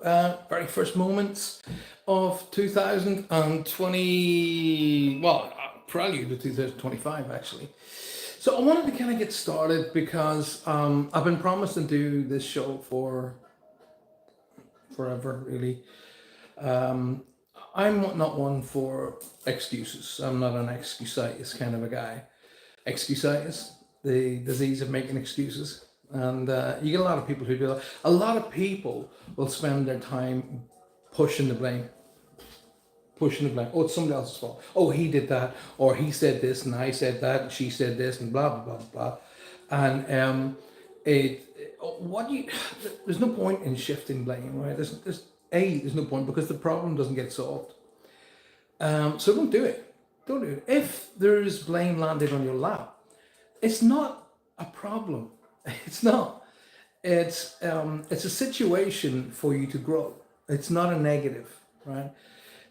very first moments of 2020, well, prelude to 2025 actually. So I wanted to kind of get started because I've been promised to do this show for forever, really. Um, I'm not one for excuses. I'm not an excusitis kind of a guy. Excusitis, the disease of making excuses. And you get a lot of people who do that. A lot of people will spend their time pushing the blame, pushing the blame. Oh, it's somebody else's fault. Oh, he did that, or he said this, and I said that, and she said this, and blah blah blah blah. And it what you there's no point in shifting blame, right? There's no point because the problem doesn't get solved. So don't do it. Don't do it. If there's blame landed on your lap, it's not a problem. It's not. It's a situation for you to grow. It's not a negative, right?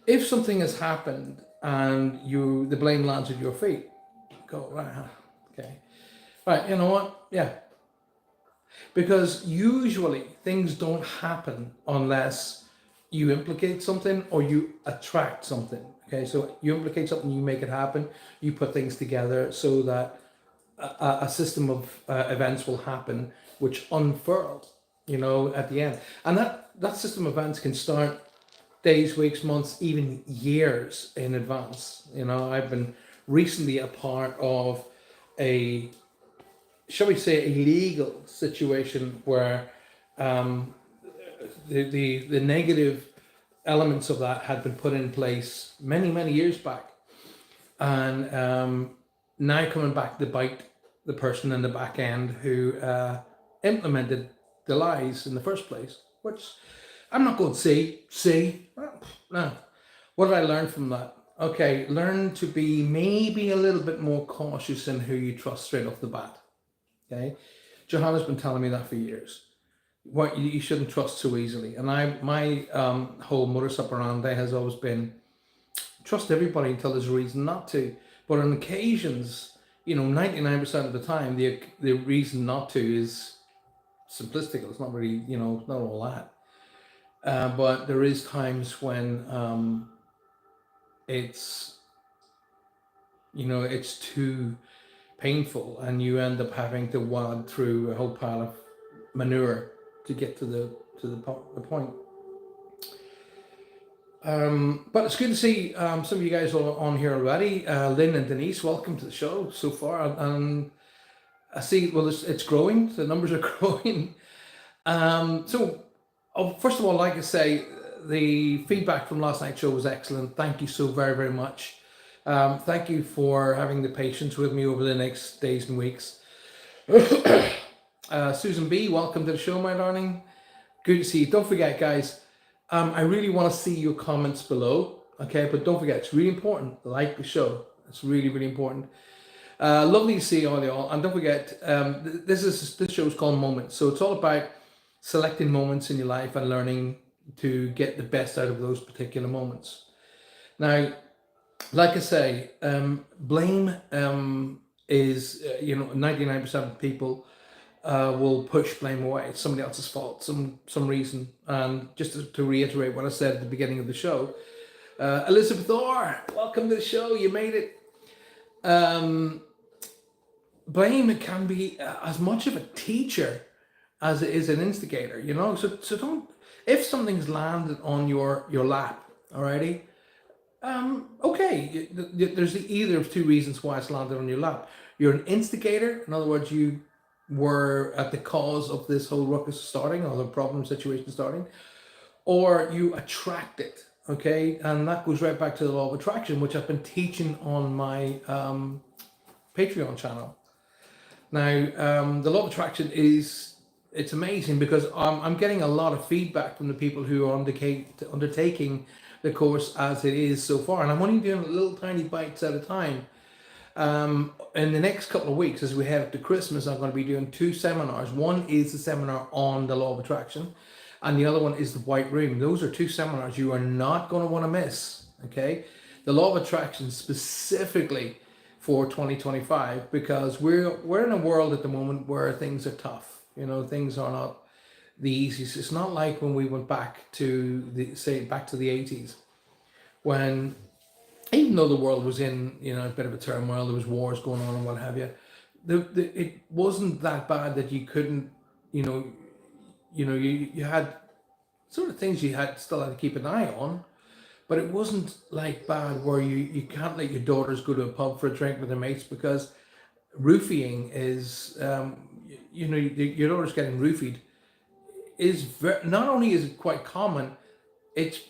If something has happened and the blame lands at your feet, go right. Okay, right. You know what? Yeah, because usually things don't happen unless you implicate something or you attract something. Okay, so you implicate something, you make it happen, you put things together so that a system of events will happen which unfurl, at the end. And that system of events can start days, weeks, months, even years in advance. I've been recently a part of a, shall we say, a legal situation where the negative elements of that had been put in place many years back, and now coming back to bite the person in the back end who implemented the lies in the first place. Which I'm not going to see. No. What did I learn from that? Okay, learn to be maybe a little bit more cautious in who you trust straight off the bat. Okay, Johanna's been telling me that for years. What you shouldn't trust so easily, and my whole modus operandi has always been trust everybody until there's a reason not to. But on occasions, 99% of the time, the reason not to is simplistic. It's not really, not all that. But there is times when it's it's too painful, and you end up having to wad through a whole pile of manure to get to the point. But it's good to see some of you guys are on here already. Lynn and Denise, welcome to the show so far. And I see, well, it's growing. The numbers are growing. First of all, like I say, the feedback from last night's show was excellent. Thank you so very much. Thank you for having the patience with me over the next days and weeks. Susan B, welcome to the show, my darling. Good to see you. Don't forget, guys, I really want to see your comments below, okay? But don't forget, it's really important. Like the show. It's really important. Lovely to see all y'all. And don't forget, this show is called MomentS. So it's all about selecting moments in your life and learning to get the best out of those particular moments. Now, like I say, blame is, 99% of people will push blame away. It's somebody else's fault, some reason. And just to reiterate what I said at the beginning of the show, Elizabeth Orr, welcome to the show. You made it. Blame can be as much of a teacher as it is an instigator. So don't. If something's landed on your lap, alrighty. Okay, there's either of two reasons why it's landed on your lap. You're an instigator. In other words, you were at the cause of this whole ruckus starting, or the problem situation starting, or you attract it. Okay, and that goes right back to the law of attraction, which I've been teaching on my Patreon channel. Now, the law of attraction it's amazing because I'm getting a lot of feedback from the people who are undertaking the course as it is so far, and I'm only doing little tiny bites at a time. In the next couple of weeks, as we head up to Christmas, I'm going to be doing 2 seminars. One is the seminar on the law of attraction, and the other one is the White Room. Those are 2 seminars you are not going to want to miss. Okay, the law of attraction specifically for 2025, because we're in a world at the moment where things are tough. Things are not the easiest. It's not like when we went back to back to the 80s, when, even though the world was in, a bit of a turmoil, there was wars going on and what have you, it wasn't that bad that you couldn't, you had sort of things you still had to keep an eye on, but it wasn't like bad where you can't let your daughters go to a pub for a drink with their mates, because roofing is, your daughter's getting roofied is not only is it quite common, it's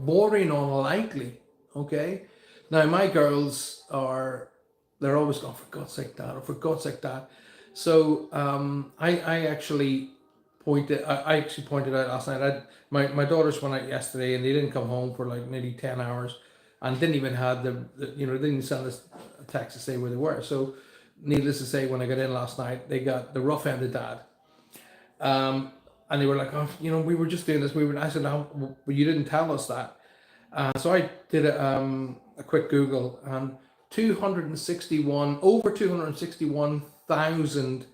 bordering on likely. Okay, now my girls they're always going, for God's sake, Dad, or for God's sake, Dad. So I actually pointed out last night. My daughters went out yesterday and they didn't come home for like nearly 10 hours, and didn't even have they didn't send us a text to say where they were. So needless to say, when I got in last night, they got the rough end of Dad. And they were like, oh, we were just doing this. I said, no, but you didn't tell us that. So I did a quick Google, and over 261,000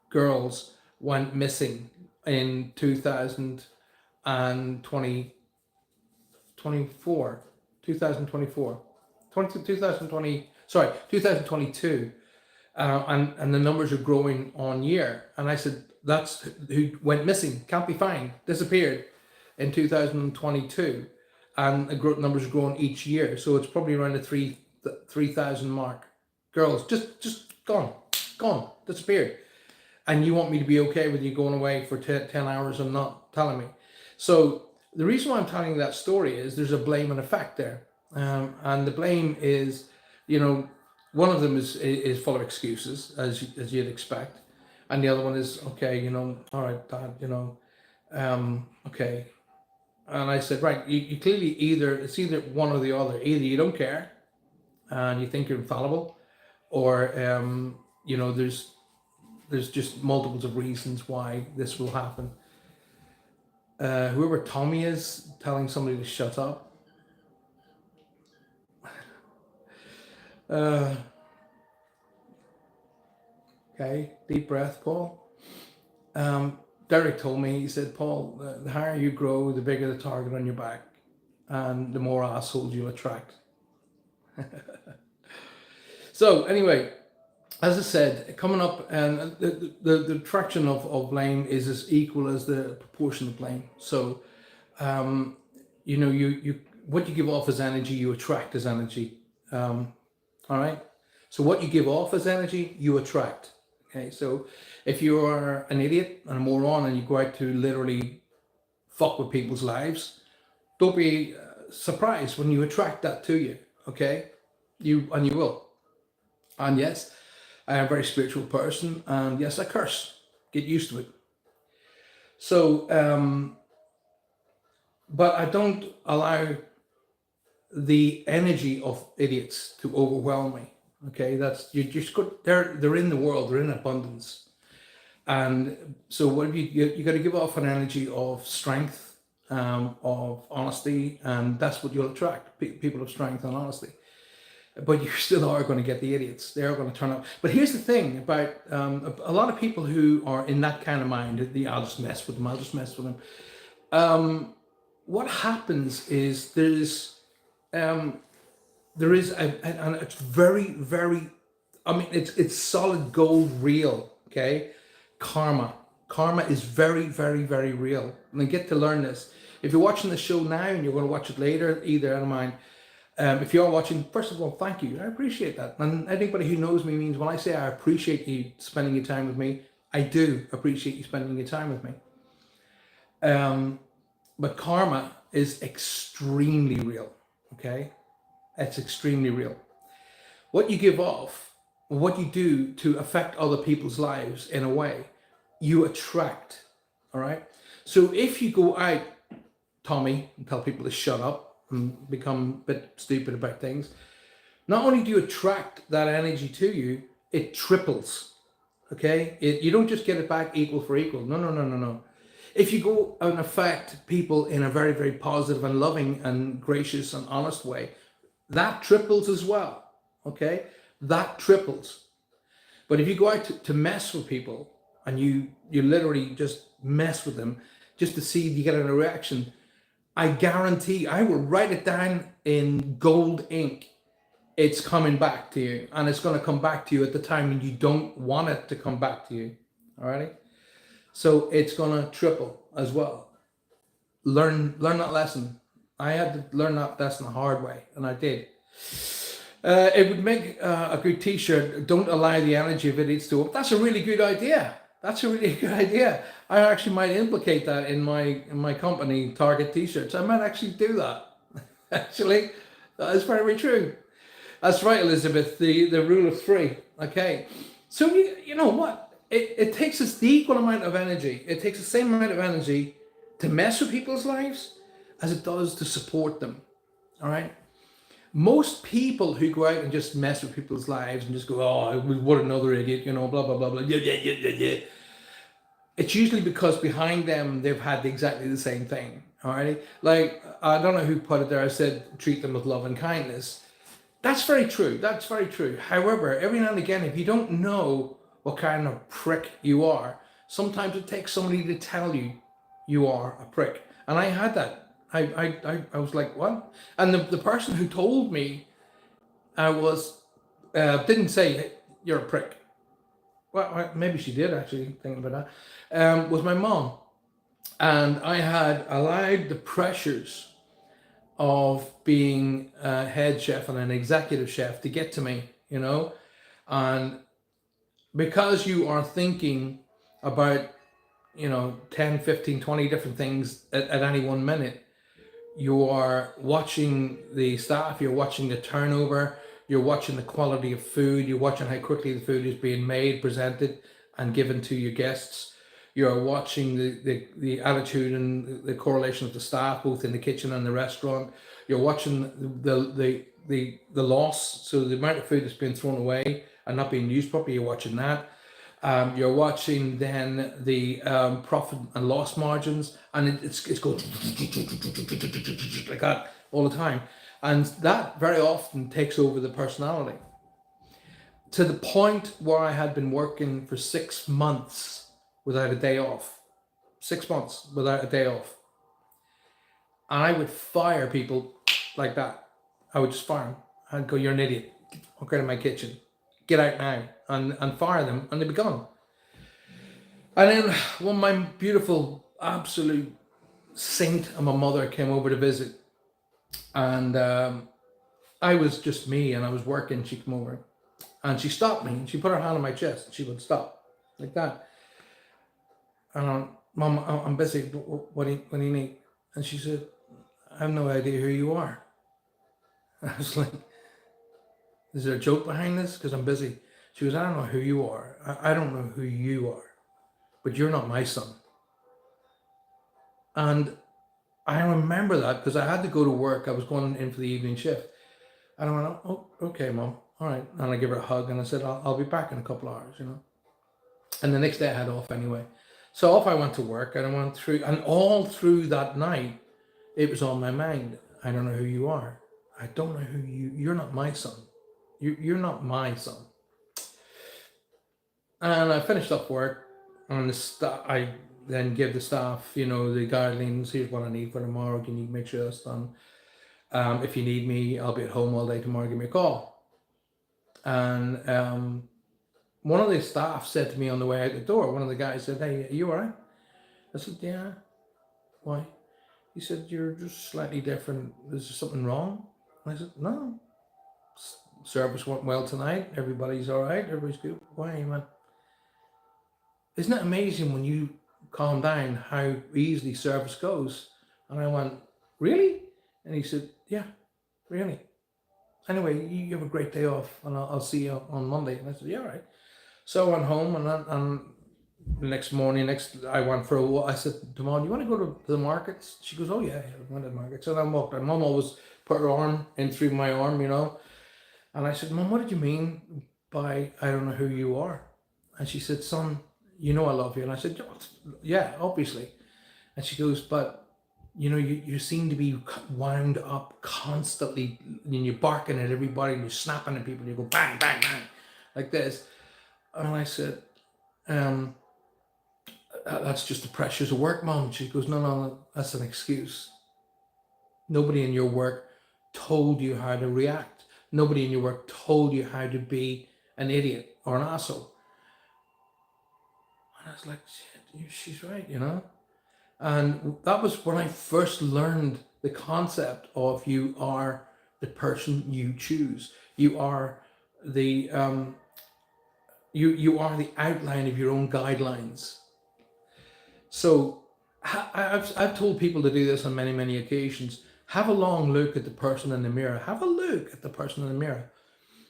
girls went missing in 2020, 2022. And the numbers are growing on year. And I said, that's who went missing, can't be found, disappeared in 2022. And the numbers are growing each year. So it's probably around the 3,000 mark. Girls, just gone, disappeared. And you want me to be okay with you going away for 10 hours and not telling me? So the reason why I'm telling that story is there's a blame and effect there. And the blame is, one of them is full of excuses, as you'd expect, and the other one is, okay, all right, Dad, okay. And I said, right, you clearly it's either one or the other. Either you don't care and you think you're infallible, or there's just multiples of reasons why this will happen. Whoever Tommy is telling somebody to shut up. Okay, deep breath, Paul. Derek told me, he said, Paul, the higher you grow, the bigger the target on your back, and the more assholes you'll attract. So anyway, as I said, coming up, and the attraction of blame is as equal as the proportion of blame. So, what you give off as energy, you attract as energy. All right. So what you give off as energy, you attract. Okay. So if you are an idiot and a moron and you go out to literally fuck with people's lives, don't be surprised when you attract that to you. Okay. You will. And yes, I am a very spiritual person, and yes, I curse. Get used to it. So, but I don't allow the energy of idiots to overwhelm me. Okay, they're in the world, they're in abundance. And so what you got to give off an energy of strength, of honesty, and that's what you'll attract, people of strength and honesty. But you still are going to get the idiots. They're going to turn up. But here's the thing about a lot of people who are in that kind of mind, I'll just mess with them. What happens is there is and it's very, very, it's solid gold real, okay? Karma is very, very, very real. And I get to learn this. If you're watching the show now and you're going to watch it later, either, I don't mind. If you're watching, first of all, thank you. I appreciate that. And anybody who knows me means when I say I appreciate you spending your time with me, I do appreciate you spending your time with me. But karma is extremely real, okay? It's extremely real. What you give off, what you do to affect other people's lives in a way, you attract, all right? So if you go out, Tommy, and tell people to shut up and become a bit stupid about things, not only do you attract that energy to you, it triples, okay? You don't just get it back equal for equal. No. If you go and affect people in a very, very positive and loving and gracious and honest way, that triples as well, okay? That triples. But if you go out to mess with people and you literally just mess with them just to see if you get a reaction, I guarantee I will write it down in gold ink. It's coming back to you, and it's going to come back to you at the time when you don't want it to come back to you. Alrighty, so it's going to triple as well. Learn that lesson. I had to learn that lesson the hard way, and I did. It would make a good T-shirt. Don't allow the energy of idiots to. That's a really good idea. That's a really good idea. I actually might implicate that in my company Target T-shirts. I might actually do that. Actually, that is very true. That's right, Elizabeth. The rule of three. Okay, so you know what? It takes us the equal amount of energy. It takes the same amount of energy to mess with people's lives as it does to support them. All right. Most people who go out and just mess with people's lives and just go, oh, what another idiot, you know, blah, blah, blah, blah, yeah. It's usually because behind them, they've had exactly the same thing, all right? Like, I don't know who put it there. I said, treat them with love and kindness. That's very true. That's very true. However, every now and again, if you don't know what kind of prick you are, sometimes it takes somebody to tell you you are a prick. And I had that. I was like, what? And the person who told me didn't say, hey, you're a prick. Well, maybe she did actually, thinking about that, was my mom. And I had allowed the pressures of being a head chef and an executive chef to get to me, you know? And because you are thinking about, 10, 15, 20 different things at any 1 minute, you are watching the staff, you're watching the turnover, you're watching the quality of food, you're watching how quickly the food is being made, presented, and given to your guests. You're watching the attitude and the correlation of the staff, both in the kitchen and the restaurant. You're watching the loss, so the amount of food that's being thrown away and not being used properly, you're watching that. You're watching then the profit and loss margins, and it's going like that all the time, and that very often takes over the personality to the point where I had been working for 6 months without a day off. 6 months without a day off, and I would fire people like that. I would just fire them. I'd go, "You're an idiot. Walk out of my kitchen. Get out now," and fire them, and they'd be gone. And then when my beautiful, absolute saint of my mother came over to visit, and I was just me, and I was working, she came over, and she stopped me, and she put her hand on my chest, and she would stop, like that. And Mom, I'm busy, what do you need? And she said, I have no idea who you are. I was like, is there a joke behind this? Because I'm busy. She goes, I don't know who you are. I don't know who you are, but you're not my son. And I remember that because I had to go to work. I was going in for the evening shift. And I went, oh, okay, Mom. All right. And I gave her a hug and I said, I'll be back in a couple of hours, And the next day I had off anyway. So off I went to work, and I went through, and all through that night, it was on my mind. I don't know who you are. I don't know who you're not my son. You're not my son. And I finished up work, and I then give the staff, the guidelines. Here's what I need for tomorrow. Can you make sure that's done? If you need me, I'll be at home all day tomorrow. Give me a call. And one of the staff said to me on the way out the door, one of the guys said, hey, are you all right? I said, yeah. Why? He said, you're just slightly different. Is there something wrong? I said, no. Service went well tonight. Everybody's all right. Everybody's good. Why? He went, isn't it amazing when you calm down how easily service goes? And I went, really? And he said, yeah, really. Anyway, you have a great day off, and I'll see you on Monday. And I said, yeah, all right. So I went home, and the next morning, I went for a walk. I said to Mom, you want to go to the markets? She goes, oh, yeah, I went to the markets. And I walked. And Mom always put her arm in through my arm, And I said, Mom, what did you mean by I don't know who you are? And she said, son, I love you. And I said, yeah, obviously. And she goes, but, you seem to be wound up constantly, and you're barking at everybody, and you're snapping at people, and you go bang, bang, bang, like this. And I said, That's just the pressures of work, Mom. She goes, no, no, that's an excuse. Nobody in your work told you how to react. Nobody in your work told you how to be an idiot or an asshole. And I was like, shit, she's right, you know? And that was when I first learned the concept of you are the person you choose. You are the you are the outline of your own guidelines. So I've told people to do this on many occasions. Have a long look at the person in the mirror. Have a look at the person in the mirror.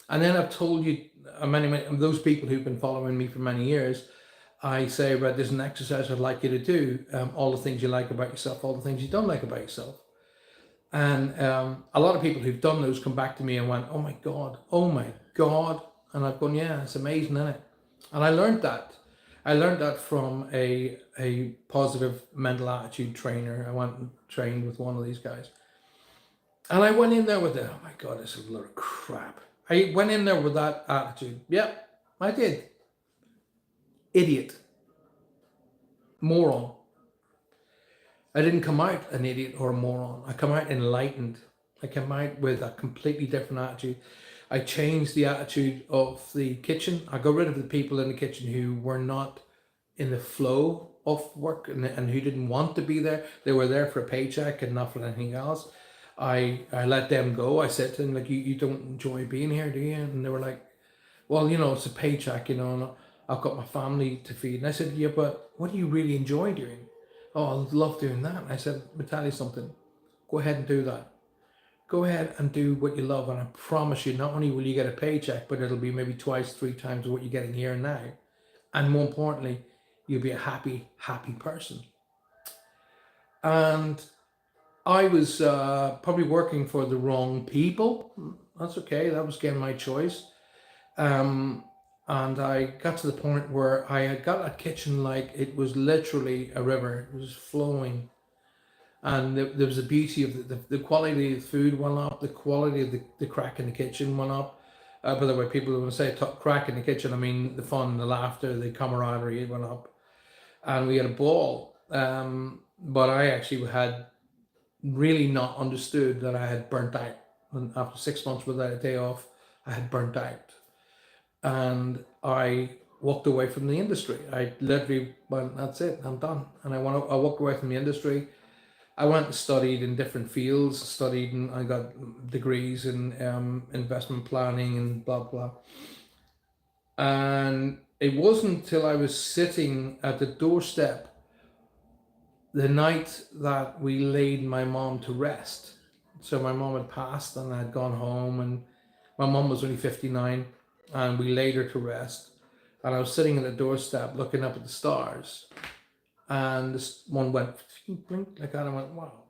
And then I've told you, many those people who've been following me for many years, I say, right, there's an exercise I'd like you to do. All the things you like about yourself, all the things you don't like about yourself. And a lot of people who've done those come back to me and went, oh my God, oh my God. And I've gone, yeah, it's amazing, isn't it? And I learned that. I learned that from a positive mental attitude trainer. I went and trained with one of these guys. And I went in there with it. Oh my God, this is a lot of crap. I went in there with that attitude. Yep, I did. Idiot. Moron. I didn't come out an idiot or a moron. I come out enlightened. I come out with a completely different attitude. I changed the attitude of the kitchen. I got rid of the people in the kitchen who were not in the flow of work and who didn't want to be there. They were there for a paycheck and not for anything else. I let them go. I said to them, like, you don't enjoy being here, do you? And they were like, well, you know, it's a paycheck, you know, and I've got my family to feed. And I said, yeah, but what do you really enjoy doing? Oh, I love doing that. And I said, let me tell you something. Go ahead and do that. Go ahead and do what you love. And I promise you, not only will you get a paycheck, but it'll be maybe twice, 3 times what you're getting here and now. And more importantly, you'll be a happy person. And I was probably working for the wrong people. That's okay. That was again my choice. And I got to the point where I had got a kitchen like it was literally a river. It was flowing. And there was a beauty of the quality of the food went up, the quality of the crack in the kitchen went up. By the way, people when I say crack in the kitchen, I mean the fun, the laughter, the camaraderie went up. And we had a ball. But I actually had really not understood that I had burnt out. And after 6 months without a day off, I had burnt out. And I walked away from the industry. I literally went, that's it, I'm done. And I walked away from the industry. I went and studied in different fields, and I got degrees in investment planning and blah, blah. And it wasn't until I was sitting at the doorstep the night that we laid my mom to rest. So my mom had passed and I had gone home, and my mom was only 59, and we laid her to rest. And I was sitting at the doorstep looking up at the stars, and this one went blink like that. I went, wow.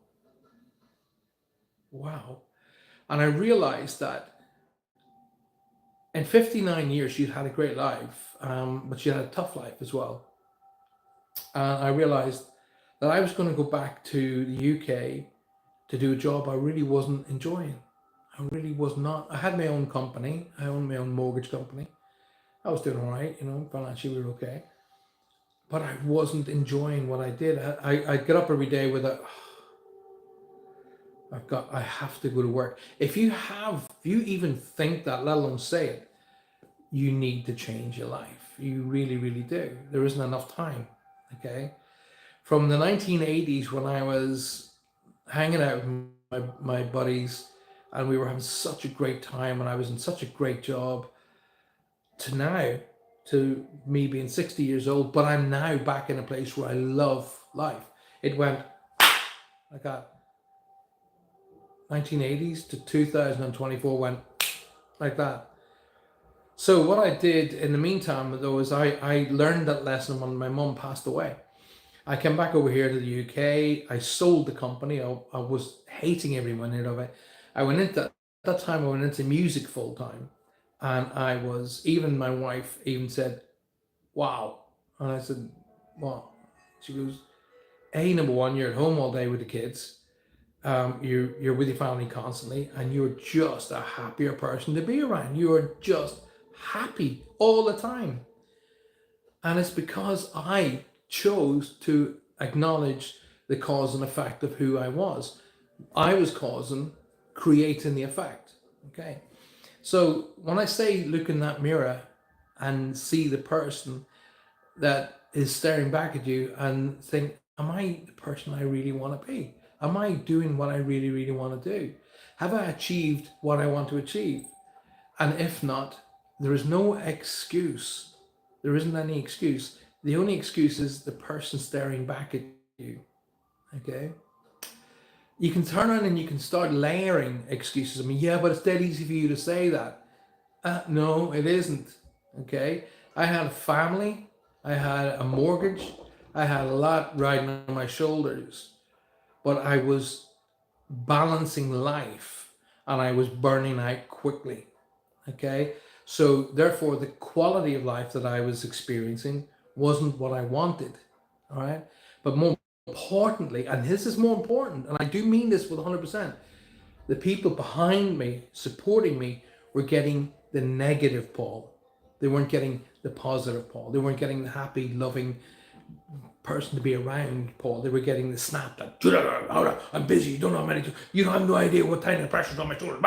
Wow. And I realized that in 59 years, she'd had a great life, but she had a tough life as well. And I realized that I was going to go back to the UK to do a job I really wasn't enjoying. I really was not. I had my own company. I owned my own mortgage company. I was doing all right, you know, financially we were okay. But I wasn't enjoying what I did. I get up every day with a, I have to go to work. If you even think that, let alone say it, you need to change your life. You really do. There isn't enough time, okay? From the 1980s when I was hanging out with my buddies and we were having such a great time and I was in such a great job, to now, to me being 60 years old, but I'm now back in a place where I love life. It went like that. 1980s to 2024 went like that. So what I did in the meantime, though, is I learned that lesson when my mum passed away. I came back over here to the UK. I sold the company. I was hating every minute of it. I went into, at that time, I went into music full time. And I was, even my wife even said, wow. And I said, what? She goes, number one, you're at home all day with the kids. You're with your family constantly, and you're just a happier person to be around. You are just happy all the time. And it's because I chose to acknowledge the cause and effect of who I was. I was creating the effect. Okay. So when I say look in that mirror and see the person that is staring back at you and think, am I the person I really want to be? Am I doing what I really, really want to do? Have I achieved what I want to achieve? And if not, there is no excuse. There isn't any excuse. The only excuse is the person staring back at you. Okay? You can turn around and you can start layering excuses. I mean, yeah, but it's dead easy for you to say that. No, it isn't. Okay? I had a family. I had a mortgage. I had a lot riding on my shoulders. But I was balancing life and I was burning out quickly. Okay? So therefore the quality of life that I was experiencing wasn't what I wanted. All right? But more importantly, and this is more important, and I do mean this with 100%, the people behind me, supporting me, were getting the negative Paul. They weren't getting the positive Paul. They weren't getting the happy, loving person to be around Paul. They were getting the snap that, I'm busy, you don't know how many, you don't have no idea what kind of pressure's on my shoulders.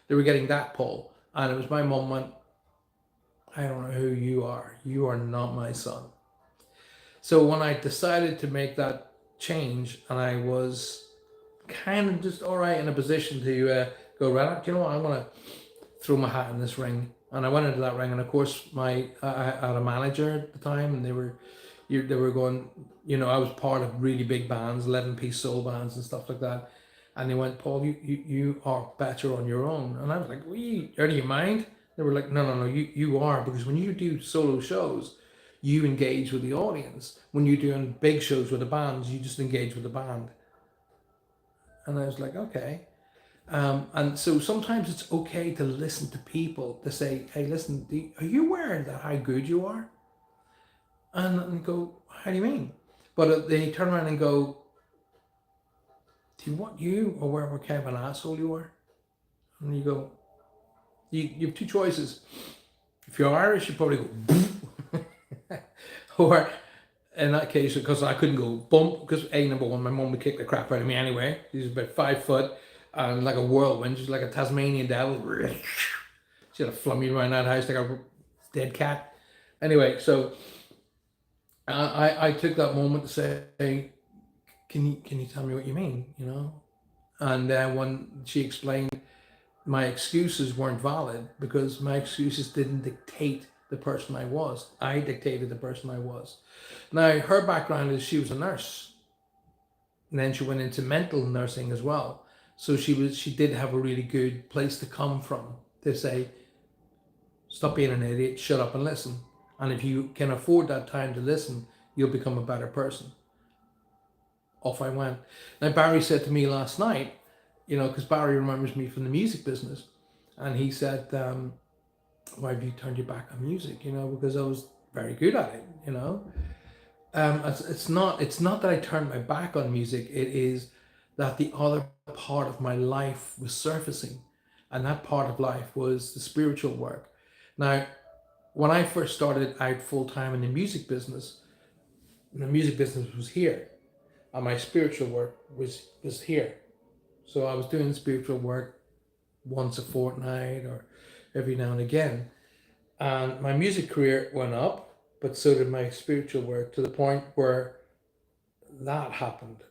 They were getting that Paul. And it was my mom went, I don't know who you are. You are not my son. So when I decided to make that change, and I was kind of just all right in a position to go, right, do you know what, I'm going to throw my hat in this ring. And I went into that ring, and of course I had a manager at the time, and they were going, you know, I was part of really big bands, 11-piece soul bands and stuff like that. And they went, Paul, you are better on your own. And I was like, do you mind? They were like, no, you are, because when you do solo shows, you engage with the audience. When you're doing big shows with the bands, you just engage with the band. And I was like, okay. And so sometimes it's okay to listen to people, to say, hey, listen, are you aware that how good you are? And go, how do you mean? But they turn around and go, do you want you aware what kind of an asshole you are? And you go, you have two choices. If you're Irish, you probably go, or in that case, because I couldn't go bump, because number one, my mum would kick the crap out of me anyway. She's about 5 foot and like a whirlwind. She's like a Tasmanian devil. She had to flum me around that house like a dead cat. Anyway, so I took that moment to say, can you tell me what you mean, you know? And when she explained, my excuses weren't valid because my excuses didn't dictate the person I was. I dictated the person I was. Now, her background is she was a nurse. And then she went into mental nursing as well. So she did have a really good place to come from to say, stop being an idiot, shut up and listen. And if you can afford that time to listen, you'll become a better person. Off I went. Now, Barry said to me last night, you know, because Barry remembers me from the music business, and he said, why have you turned your back on music? You know, because I was very good at it, you know. It's not that I turned my back on music, it is that the other part of my life was surfacing, and that part of life was the spiritual work. Now, when I first started out full-time in the music business was here, and my spiritual work was here. So I was doing spiritual work once a fortnight or every now and again. And my music career went up, but so did my spiritual work, to the point where that happened.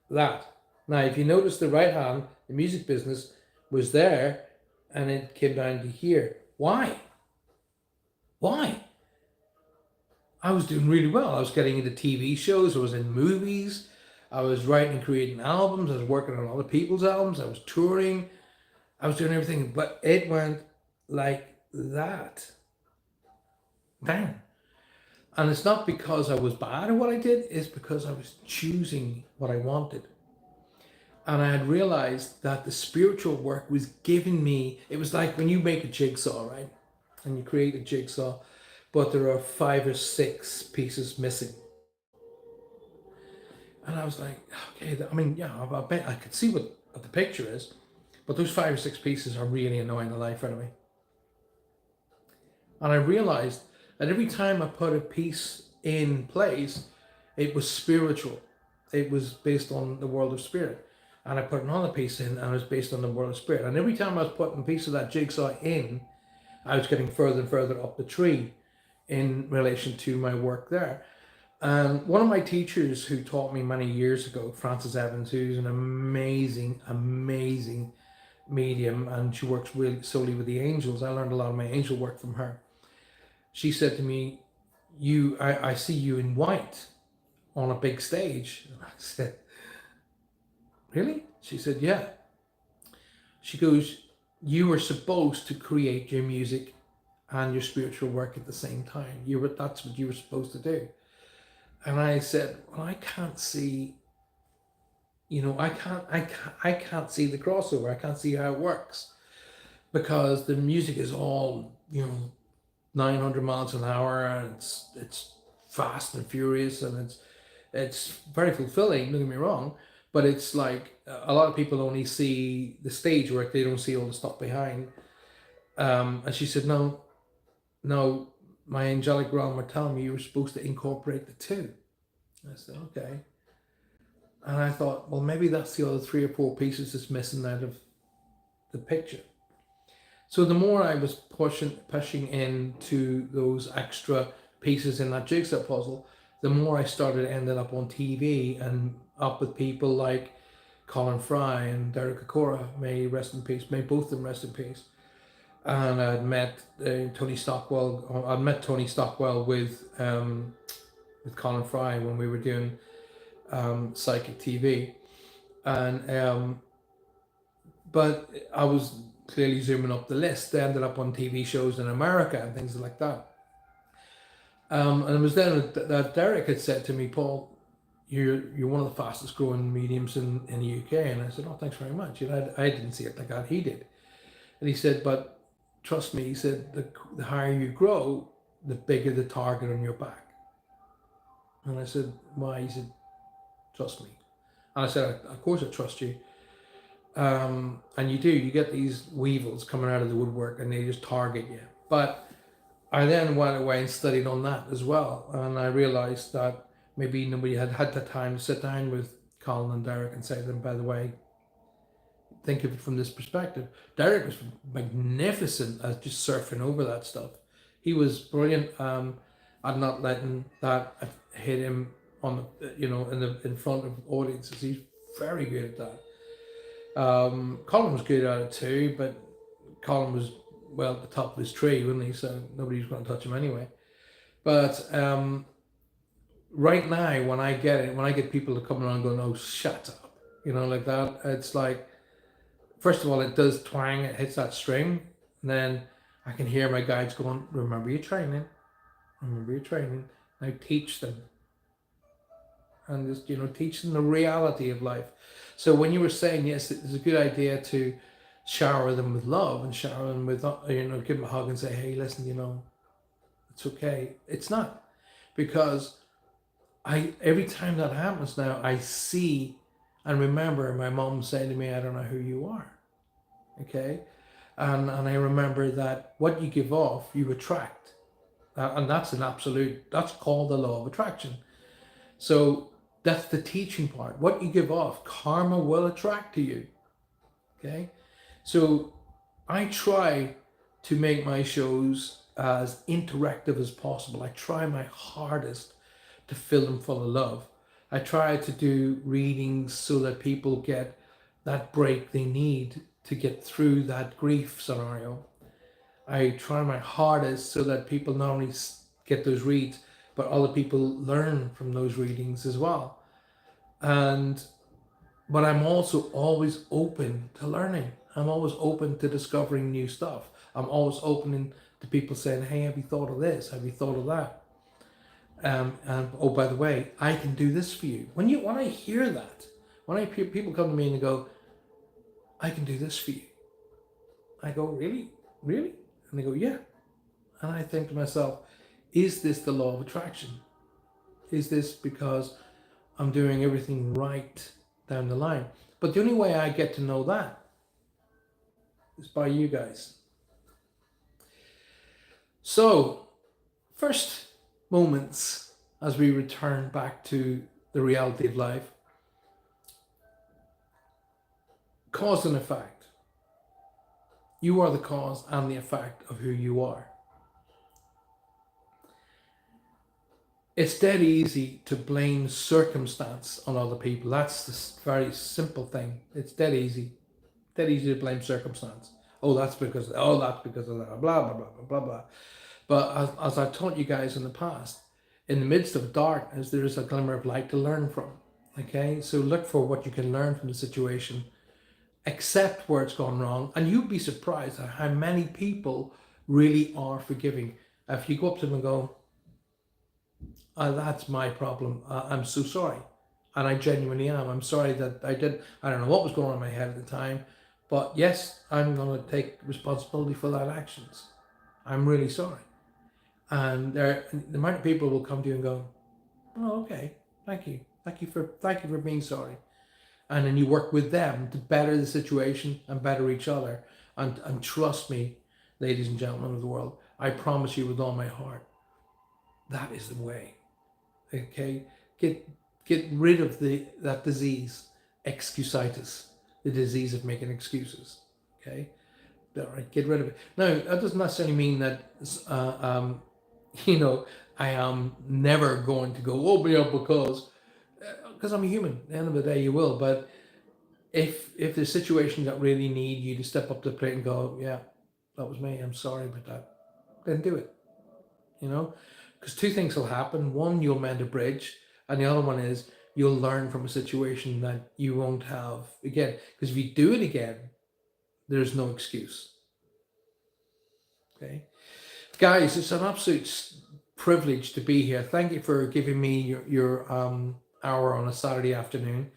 That. Now, if you notice the right hand, the music business was there, and it came down to here. Why? I was doing really well. I was getting into TV shows. I was in movies. I was writing and creating albums. I was working on other people's albums. I was touring. I was doing everything. But it went like that. Bang. And it's not because I was bad at what I did. It's because I was choosing what I wanted. And I had realized that the spiritual work was giving me, it was like when you make a jigsaw, right? And you create a jigsaw, but there are 5 or 6 pieces missing. And I was like, okay, I mean, yeah, I bet I could see what the picture is, but those 5 or 6 pieces are really annoying the life out of me. And I realized And every time I put a piece in place, it was spiritual. It was based on the world of spirit. And I put another piece in, and it was based on the world of spirit. And every time I was putting a piece of that jigsaw in, I was getting further and further up the tree in relation to my work there. And one of my teachers who taught me many years ago, Frances Evans, who's an amazing, amazing medium, and she works really solely with the angels. I learned a lot of my angel work from her. She said to me, I see you in white on a big stage. And I said, really? She said, yeah. She goes, you were supposed to create your music and your spiritual work at the same time. That's what you were supposed to do. And I said, well, I can't see, I can't see the crossover. I can't see how it works, because the music is all, 900 miles an hour, and it's fast and furious, and it's very fulfilling, don't get me wrong, but it's like a lot of people only see the stage work, they don't see all the stuff behind. And she said, no, my angelic realm were telling me you were supposed to incorporate the two. I said, okay. And I thought, well, maybe that's the other 3 or 4 pieces that's missing out of the picture. So the more I was pushing into those extra pieces in that jigsaw puzzle, the more I started ending up on TV and up with people like Colin Fry and Derek Acorah, may rest in peace, may both of them rest in peace. And I'd met Tony Stockwell. I'd met Tony Stockwell with Colin Fry when we were doing psychic TV, and but I was clearly zooming up the list. They ended up on TV shows in America and things like that. And it was then that Derek had said to me, Paul, you're one of the fastest growing mediums in the UK. And I said, oh, thanks very much. I didn't see it like that. He did. And he said, but trust me, he said, the higher you grow, the bigger the target on your back. And I said, why? He said, trust me. And I said, of course I trust you. And you get these weevils coming out of the woodwork and they just target you. But I then went away and studied on that as well. And I realized that maybe nobody had the time to sit down with Colin and Derek and say to them, by the way, think of it from this perspective. Derek was magnificent at just surfing over that stuff. He was brilliant at not letting that hit him on in front of audiences. He's very good at that. Colin was good at it too, but Colin was at the top of his tree, wasn't he? So nobody's going to touch him anyway. But right now, when I get people to come around going, "Oh, shut up," like that, it's like, first of all, it does twang, it hits that string, and then I can hear my guides going, remember your training, now teach them. And just, teach them the reality of life. So when you were saying, yes, it's a good idea to shower them with love and shower them with, give them a hug and say, hey, listen, it's okay. It's not. Because every time that happens now, I see and remember my mom saying to me, I don't know who you are. Okay? And I remember that what you give off, you attract. And that's that's called the law of attraction. So that's the teaching part. What you give off, karma will attract to you. Okay? So I try to make my shows as interactive as possible. I try my hardest to fill them full of love. I try to do readings so that people get that break they need to get through that grief scenario. I try my hardest so that people not only get those reads, but other people learn from those readings as well. But I'm also always open to learning. I'm always open to discovering new stuff. I'm always open to people saying, hey, have you thought of this? Have you thought of that? And oh, by the way, I can do this for you. When I hear that, when I hear people come to me and go, I can do this for you, I go, really? Really? And they go, yeah. And I think to myself, is this the law of attraction? Is this because I'm doing everything right down the line? But the only way I get to know that is by you guys. So First moments as we return back to the reality of life. Cause and effect. You are the cause and the effect of who you are. It's dead easy to blame circumstance on other people. That's the very simple thing. It's dead easy. Dead easy to blame circumstance. That's because of that, blah, blah, blah, blah, blah. But as I've taught you guys in the past, in the midst of darkness, there is a glimmer of light to learn from. Okay, so look for what you can learn from the situation, accept where it's gone wrong, and you'd be surprised at how many people really are forgiving. If you go up to them and go, that's my problem, I'm so sorry. And I genuinely am. I'm sorry that I don't know what was going on in my head at the time, but yes, I'm going to take responsibility for that actions. I'm really sorry. And the amount of people will come to you and go, oh, okay, thank you for being sorry. And then you work with them to better the situation and better each other. And trust me, ladies and gentlemen of the world, I promise you with all my heart, that is the way. Okay, get rid of that disease, excusitis, the disease of making excuses. Okay, all right, get rid of it. Now that doesn't necessarily mean that I am never going to go, because I'm a human. At the end of the day, you will. But if there's situations that really need you to step up to the plate and go, yeah, that was me, I'm sorry about that, then do it. Because two things will happen. One, you'll mend a bridge, and the other one is you'll learn from a situation that you won't have again. Because if you do it again, there's no excuse. Okay, guys, it's an absolute privilege to be here. Thank you for giving me your hour on a Saturday afternoon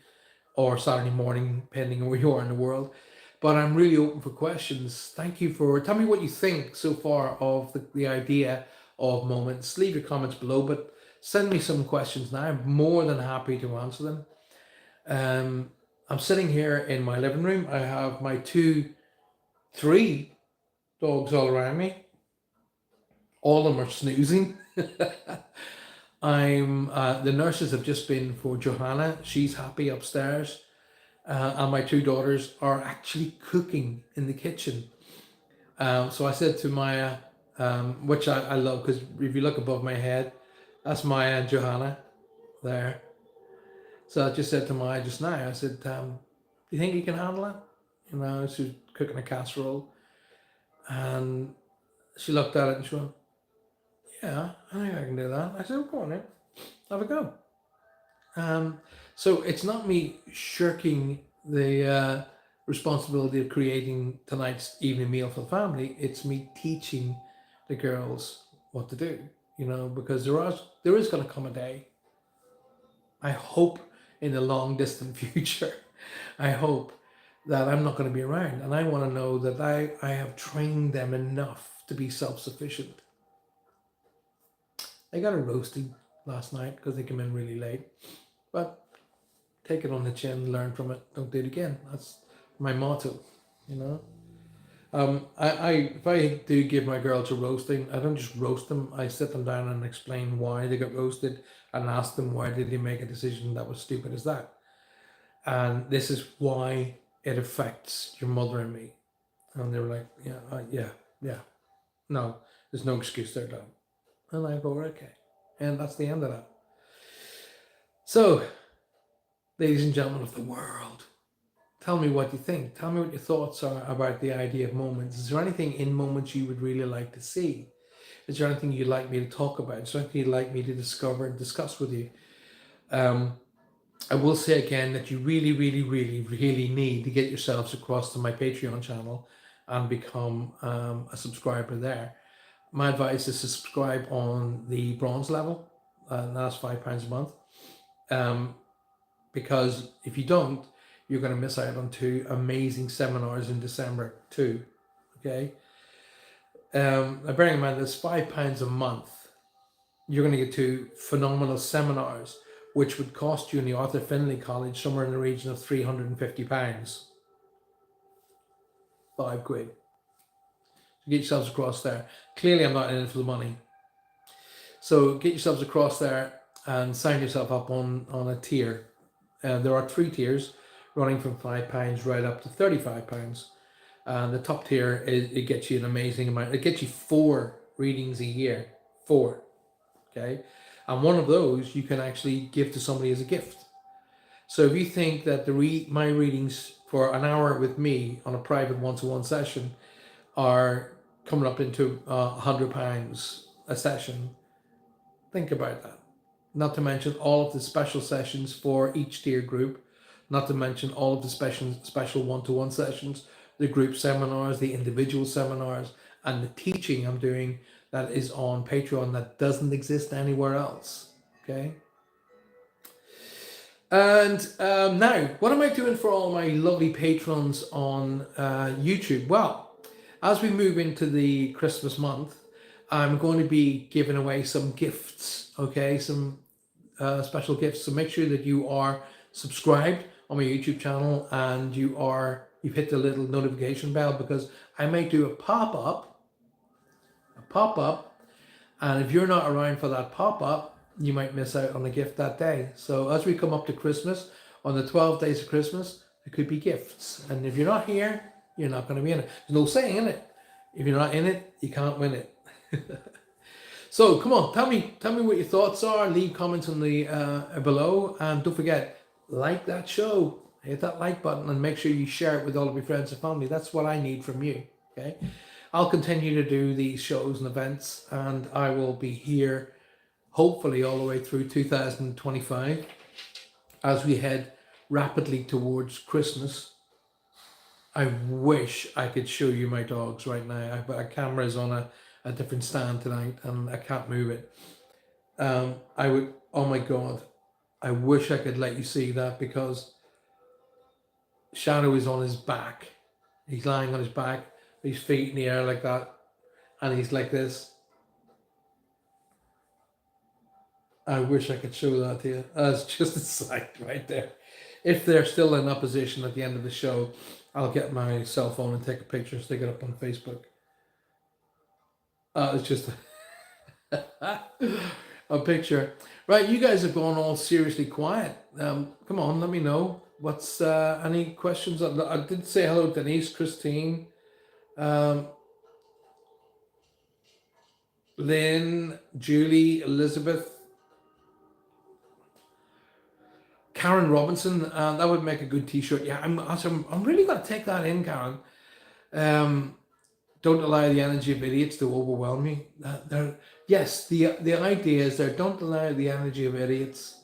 or Saturday morning, depending on where you are in the world. But I'm really open for questions. Thank you tell me what you think so far of the idea of moments. Leave your comments below, but send me some questions now. I'm more than happy to answer them. I'm sitting here in my living room. I have my 3 dogs all around me. All of them are snoozing. The nurses have just been for Johanna. She's happy upstairs. And my 2 daughters are actually cooking in the kitchen. So I said to Maya, which I love, because if you look above my head, that's Maya and Johanna there. So I just said to Maya just now, I said, do you think you can handle it? She's cooking a casserole. And she looked at it and she went, yeah, I think I can do that. I said, well, go on then, have a go. So it's not me shirking the responsibility of creating tonight's evening meal for the family. It's me teaching the girls what to do, because there is going to come a day, I hope in the long distant future, I hope that I'm not going to be around, and I want to know that I have trained them enough to be self-sufficient. They got a roasting last night because they came in really late, but take it on the chin, learn from it, don't do it again. That's my motto, if I do give my girls a roasting, I don't just roast them. I sit them down and explain why they got roasted and ask them why did they make a decision that was stupid as that. And this is why it affects your mother and me. And they were like, yeah. No, there's no excuse there, Dad. And I go, okay. And that's the end of that. So, ladies and gentlemen of the world, tell me what you think. Tell me what your thoughts are about the idea of moments. Is there anything in moments you would really like to see? Is there anything you'd like me to talk about? Is there anything you'd like me to discover and discuss with you? I will say again that you really, really, really, really need to get yourselves across to my Patreon channel and become a subscriber there. My advice is to subscribe on the bronze level, and that's £5 a month. Because if you don't, you're going to miss out on 2 amazing seminars in December too. Okay. Now bearing in mind that's £5 a month, you're going to get 2 phenomenal seminars, which would cost you in the Arthur Findlay College somewhere in the region of £350. £5. So get yourselves across there. Clearly, I'm not in it for the money. So get yourselves across there and sign yourself up on a tier. There are 3 tiers running from £5 right up to £35. And the top tier, it gets you an amazing amount. It gets you 4 readings a year. 4. Okay. And one of those you can actually give to somebody as a gift. So if you think that my readings for an hour with me on a private one-to-one session are coming up into £100 a session, think about that. Not to mention all of the special sessions for each tier group, not to mention all of the special one-to-one sessions, the group seminars, the individual seminars, and the teaching I'm doing that is on Patreon that doesn't exist anywhere else. Okay. And now, what am I doing for all my lovely patrons on YouTube? Well, as we move into the Christmas month, I'm going to be giving away some gifts, okay? Some special gifts. So make sure that you are subscribed on my YouTube channel and you've hit the little notification bell, because I may do a pop-up, and if you're not around for that pop-up, you might miss out on a gift that day. So as we come up to Christmas, on the 12 days of Christmas, there could be gifts. And if you're not here, you're not going to be in it. There's no saying in it. If you're not in it, you can't win it. So come on, tell me what your thoughts are. Leave comments on the below, and don't forget, like that show. Hit that like button and make sure you share it with all of your friends and family. That's what I need from you. Okay, I'll continue to do these shows and events, and I will be here hopefully all the way through 2025 as we head rapidly towards Christmas. I wish I could show you my dogs right now, but a camera is on a different stand tonight and I can't move it. Oh my God, I wish I could let you see that, because Shadow is on his back. He's lying on his back, his feet in the air like that, and he's like this. I wish I could show that to you. That's just a sight right there. If they're still in that position at the end of the show, I'll get my cell phone and take a picture, stick it up on Facebook. It's just a picture. Right, you guys have gone all seriously quiet. Come on, let me know. What's any questions? I did say hello to Denise, Christine, Lynn, Julie, Elizabeth, Karen Robinson. That would make a good t-shirt. Yeah, I'm really going to take that in, Karen. Don't allow the energy of idiots to overwhelm you. Yes, the idea is there. Don't allow the energy of idiots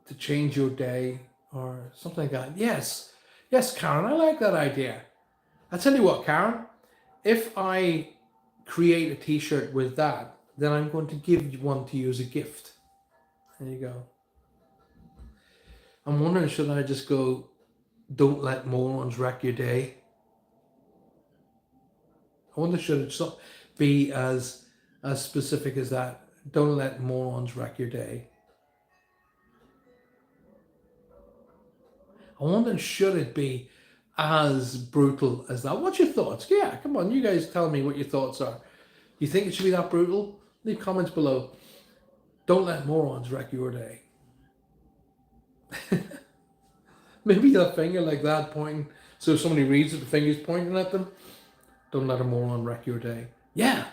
to change your day or something like that. Yes, Karen, I like that idea. I tell you what, Karen, if I create a t-shirt with that, then I'm going to give one to you as a gift. There you go. I'm wondering, should I just go, don't let morons wreck your day? I wonder, should it be as specific as that? Don't let morons wreck your day. I wonder, should it be as brutal as that? What's your thoughts? Yeah, come on, you guys tell me what your thoughts are. You think it should be that brutal? Leave comments below. Don't let morons wreck your day. Maybe a finger like that pointing, so if somebody reads it, the finger's pointing at them. Don't let a moron wreck your day. Yeah,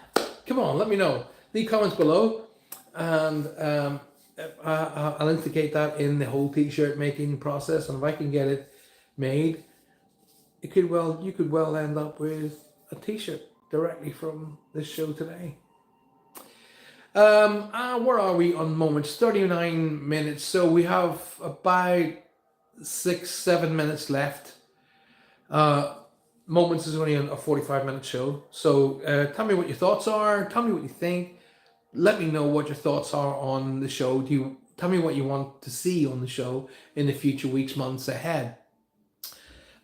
come on, let me know. Leave comments below, and I'll indicate that in the whole t-shirt making process. And if I can get it made, you could well end up with a t-shirt directly from this show today. Where are we on moments? 39 minutes. So we have about 6-7 minutes left. Moments is only a 45-minute show. So tell me what your thoughts are. Tell me what you think. Let me know what your thoughts are on the show. Tell me what you want to see on the show in the future weeks, months ahead.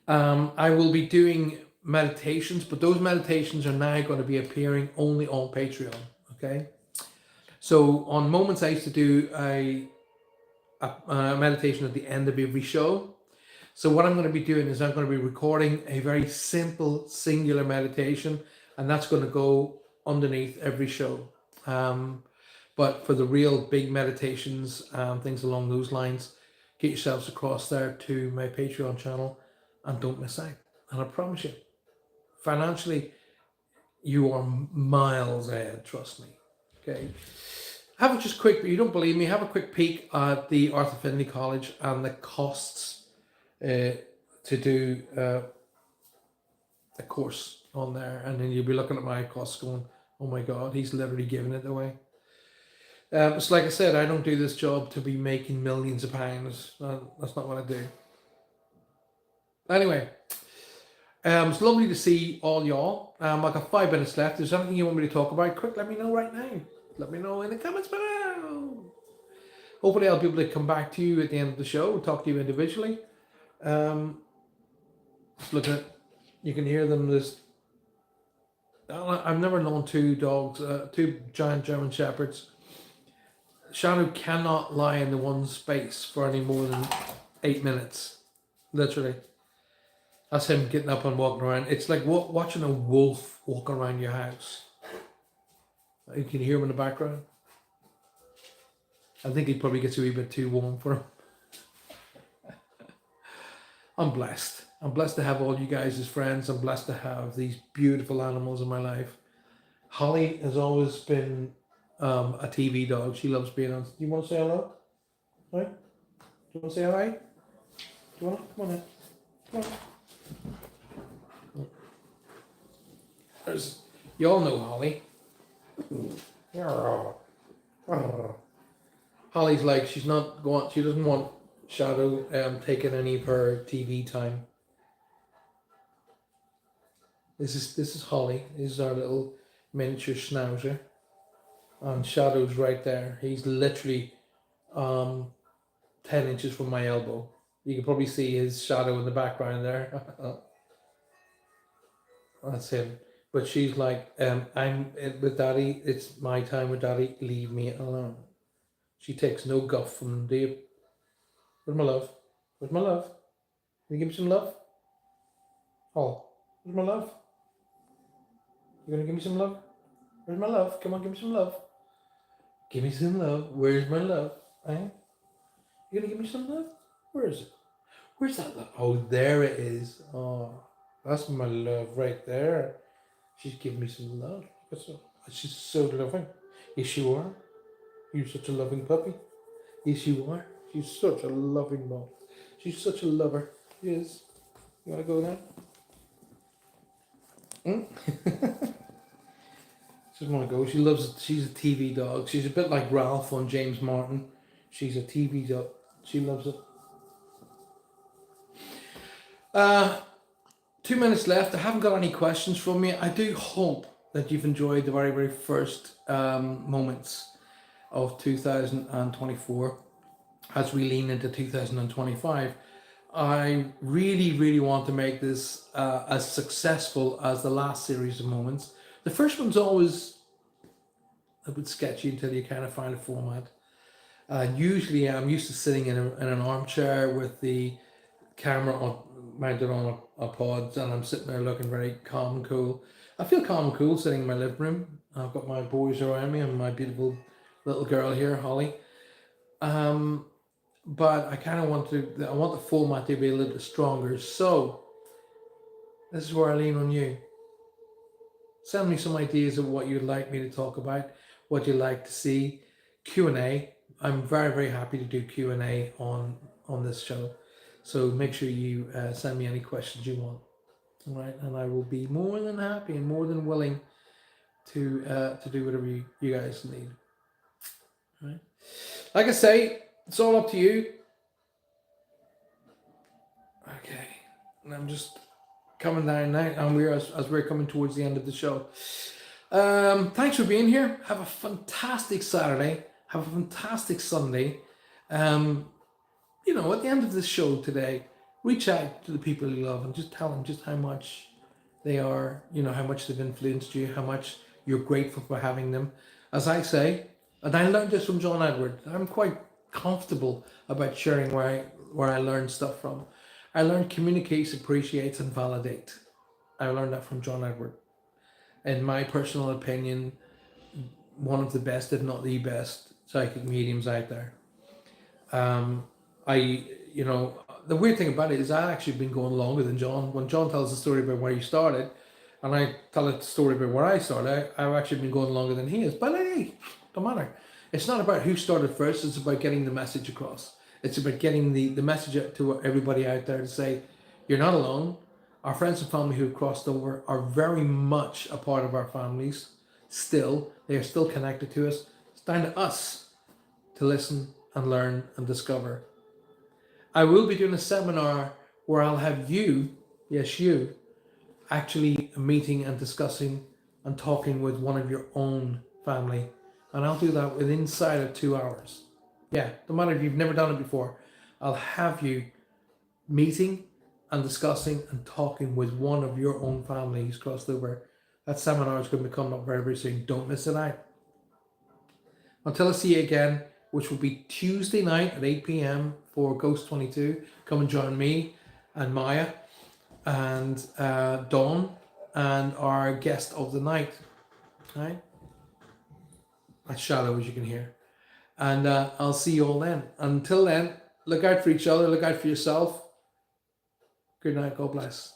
I will be doing meditations, but those meditations are now going to be appearing only on Patreon. Okay. So on Moments, I used to do a meditation at the end of every show. So what I'm going to be doing is I'm going to be recording a very simple, singular meditation, and that's going to go underneath every show. But for the real big meditations and things along those lines, get yourselves across there to my Patreon channel and don't miss out. And I promise you, financially, you are miles ahead, trust me. Okay. Have a just quick, but you don't believe me, have a quick peek at the Arthur Findlay College and the costs to do a course on there. And then you'll be looking at my costs going, oh my God, he's literally giving it away. So like I said, I don't do this job to be making millions of pounds. That's not what I do. Anyway, it's lovely to see all y'all. I've got 5 minutes left. If there's anything you want me to talk about, quick, let me know right now. Let me know in the comments below. Hopefully I'll be able to come back to you at the end of the show and talk to you individually. Just look at, you can hear them. I've never known 2 dogs, 2 giant German Shepherds. Shadow cannot lie in the one space for any more than 8 minutes. Literally. That's him getting up and walking around. It's like watching a wolf walk around your house. You can hear him in the background. I think he probably gets a wee bit too warm for him. I'm blessed. I'm blessed to have all you guys as friends. I'm blessed to have these beautiful animals in my life. Holly has always been a TV dog. She loves being on. You want to say hello? Right? Do you want to say hi? Do you want to? Come on in. Come on. You all know Holly. Holly's like, she doesn't want Shadow taking any of her TV time. This is Holly. This is our little miniature schnauzer. And Shadow's right there. He's literally 10 inches from my elbow. You can probably see his shadow in the background there. That's him. But she's like, I'm with Daddy. It's my time with Daddy. Leave me alone. She takes no guff from him, do you? Where's my love? Where's my love? Can you give me some love? Oh, where's my love? You gonna give me some love? Where's my love? Come on, give me some love. Give me some love. Where's my love? Eh? You gonna give me some love? Where is it? Where's that love? Oh, there it is. Oh, that's my love right there. She's giving me some love. She's so loving. Yes, you are. You're such a loving puppy. Yes, you are. She's such a loving mom. She's such a lover. She is. You wanna go now? She doesn't want to go. She's a TV dog. She's a bit like Ralph on James Martin. She's a TV dog. She loves it. 2 minutes left. I haven't got any questions from you. I do hope that you've enjoyed the very, very first moments of 2024 as we lean into 2025. I really, really want to make this as successful as the last series of moments. The first one's always a bit sketchy until you kind of find a format. Usually I'm used to sitting in an armchair with the camera mounted on a pod, and I'm sitting there looking very calm and cool. I feel calm and cool sitting in my living room. I've got my boys around me and my beautiful little girl here, Holly. But I kind of want the format to be a little bit stronger. So this is where I lean on you. Send me some ideas of what you'd like me to talk about, what you'd like to see. Q&A. I'm very, very happy to do Q&A on this show. So make sure you send me any questions you want. All right, and I will be more than happy and more than willing to do whatever you guys need. All right. Like I say, it's all up to you. Okay, and I'm just coming down now, and as we're coming towards the end of the show. Thanks for being here. Have a fantastic Saturday. Have a fantastic Sunday. At the end of this show today, reach out to the people you love and just tell them just how much they are, how much they've influenced you, how much you're grateful for having them. As I say, and I learned this from John Edward, I'm quite comfortable about sharing where I learned stuff from. I learned communicates, appreciates, and validate. I learned that from John Edward. in my personal opinion, one of the best, if not the best, psychic mediums out there. The weird thing about it is I've actually been going longer than John. When John tells the story about where he started, and I tell a story about where I started, I've actually been going longer than he is. But hey, don't matter. It's not about who started first. It's about getting the message across. It's about getting the message out to everybody out there to say, you're not alone. Our friends and family who have crossed over are very much a part of our families. Still, they are still connected to us. It's down to us to listen and learn and discover. I will be doing a seminar where I'll have you, yes you, actually meeting and discussing and talking with one of your own family. And I'll do that within inside of 2 hours. Yeah, no matter if you've never done it before, I'll have you meeting and discussing and talking with one of your own family who's crossed over. That seminar is going to be coming up very, very soon. Don't miss it out. Until I see you again, which will be Tuesday night at 8 p.m. for Ghost 22. Come and join me and Maya and Dawn and our guest of the night. All right? That's shallow, as you can hear. And I'll see you all then. Until then, look out for each other. Look out for yourself. Good night. God bless.